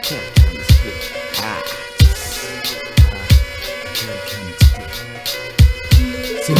Quelqu'un m'explique. C'est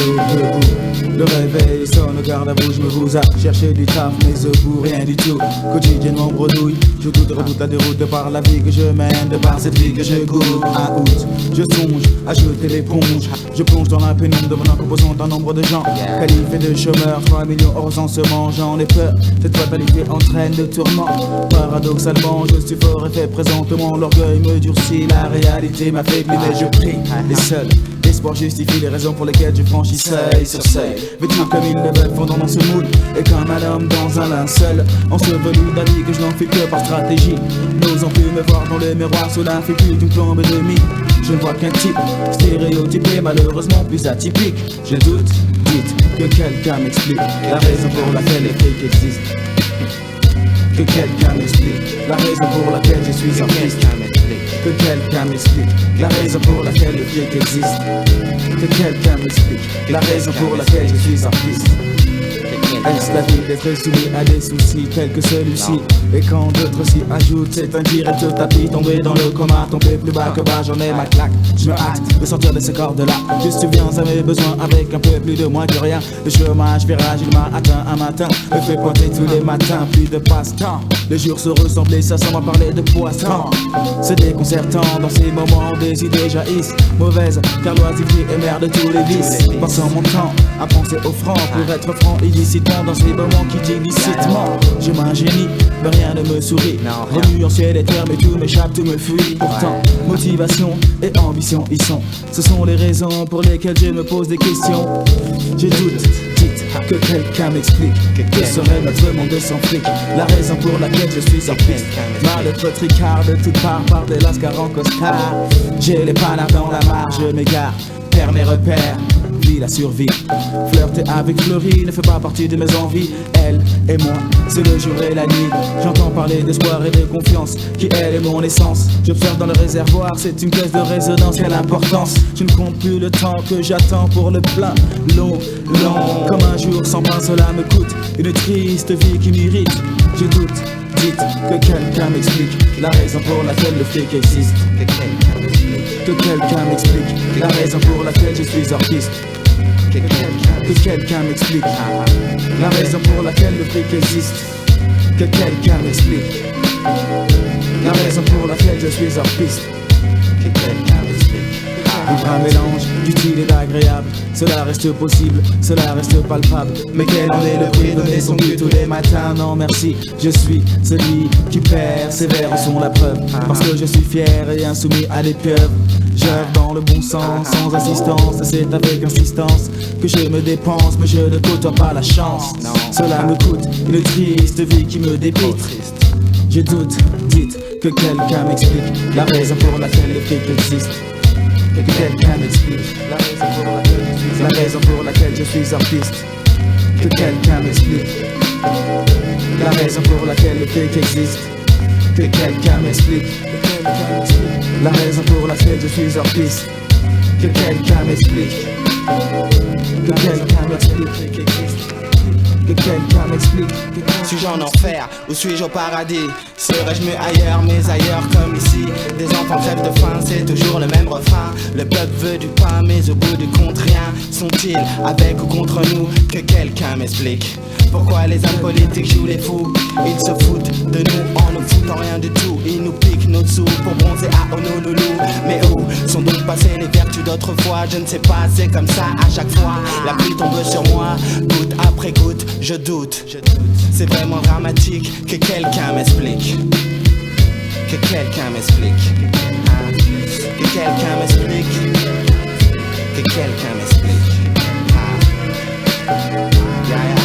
le réveil sonne, garde à vous, je me vous à chercher du taf, mais au bout rien du tout. Quotidiennement bredouille, je doute, redoute la déroute de par la vie que je mène, de par cette vie que je goûte. À août, je songe à jeter l'éponge, je plonge dans la pénombre devenant composant d'un nombre de gens qualifiés de chômeurs, 3 millions hors recensement, j'en ai peur. Cette fatalité entraîne de tourments. Paradoxalement, je suis fort et fait présentement. L'orgueil me durcit, la réalité m'affaiblit, mais je prie les seuls. L'espoir justifie les raisons pour lesquelles je franchis seuil sur seuil. Vêtu comme ils le veulent, fondant dans ce moule. Et comme un homme dans un linceul, enseveli d'avis que je n'en fais que par stratégie. N'osant plus me voir dans le miroir sous l'infétude d'une plombe et demie. Je ne vois qu'un type stéréotypé, malheureusement plus atypique. Je doute, dites que quelqu'un m'explique la raison pour laquelle les flics existent. Que quelqu'un m'explique la raison pour laquelle je suis artiste. Que quelqu'un m'explique la raison pour laquelle le flic existe. Que quelqu'un m'explique la raison pour laquelle je suis artiste. Est-ce la vie d'être soumis à des soucis tels que celui-ci? Et quand d'autres s'y ajoutent, c'est un direct tapis. Tomber dans le coma, tomber plus bas que bas, j'en ai ma claque. Je me hâte de sortir de ce corps-là. Je subviens à mes besoins avec un peu plus de moins que rien. Le chômage virage, il m'a atteint un matin. Me fait pointer tous les matins, plus de passe-temps. Les jours se ressemblent et ça semble parler de poisson. C'est déconcertant dans ces moments où des idées jaillissent. Mauvaise, car l'oisiveté est mère de tous les vices. Passant mon temps à penser au franc pour être franc illicitement. Dans ces moments qui illicitement je m'ingénie, mais rien ne me sourit. Remuant ciel et terre, mais tout m'échappe, tout me fuit. Pourtant, motivation et ambition y sont. Ce sont les raisons pour lesquelles je me pose des questions. Je doute, dites que quelqu'un m'explique que serait notre monde sans fric. La raison pour laquelle je suis en piste. Mal être tricard de toutes parts par des lascars en costard. J'ai les panards dans la marge, je m'égare, perds mes repères. La survie, flirter avec Fleury ne fait pas partie de mes envies. Elle et moi, c'est le jour et la nuit. J'entends parler d'espoir et de confiance qui elle est mon essence. J'observe dans le réservoir, c'est une caisse de résonance. Quelle importance, je ne compte plus le temps que j'attends pour le plein. Long, comme un jour sans pain, cela me coûte une triste vie qui m'irrite. Je doute, dites que quelqu'un m'explique la raison pour laquelle le flic existe. Que quelqu'un m'explique la raison pour laquelle je suis artiste. Que quelqu'un m'explique la raison pour laquelle le fric existe. Que quelqu'un m'explique la raison pour laquelle je suis artiste. Que quelqu'un m'explique. Vivre un mélange d'utile et d'agréable, cela reste possible, cela reste palpable. Mais quel en est le prix? Donner son but tous les matins, non merci. Je suis celui qui persévère, en sont la preuve. Parce que je suis fier et insoumis à l'épreuve. J'œuvre dans le bon sens, sans assistance. Et c'est avec insistance que je me dépense. Mais je ne côtoie pas la chance. Cela me coûte une triste vie qui me dépite. Je doute, dites que quelqu'un m'explique la raison pour laquelle le fric existe. Que quelqu'un m'explique la raison pour laquelle je suis artiste. Que quelqu'un m'explique la raison pour laquelle le fric existe. Que quelqu'un m'explique la raison pour laquelle je suis artiste. Que quelqu'un m'explique. Que quelqu'un m'explique. Que quelqu'un m'explique. Suis-je en enfer ou suis-je au paradis? Serais-je mieux ailleurs, mais ailleurs comme ici? Des enfants crèvent de faim, c'est toujours le même refrain. Le peuple veut du pain, mais au bout du compte rien. Sont-ils avec ou contre nous? Que quelqu'un m'explique. Pourquoi les hommes politiques jouent les fous? Ils se foutent de nous en nous foutant rien du tout. Ils nous piquent nos sous pour bronzer à Honolulu. Mais où sont donc passées les vertus d'autrefois? Je ne sais pas, c'est comme ça à chaque fois. La pluie tombe sur moi, goutte après goutte, je doute. C'est vraiment dramatique, que quelqu'un m'explique. Que quelqu'un m'explique. Que quelqu'un m'explique. Que quelqu'un m'explique. Yeah, yeah.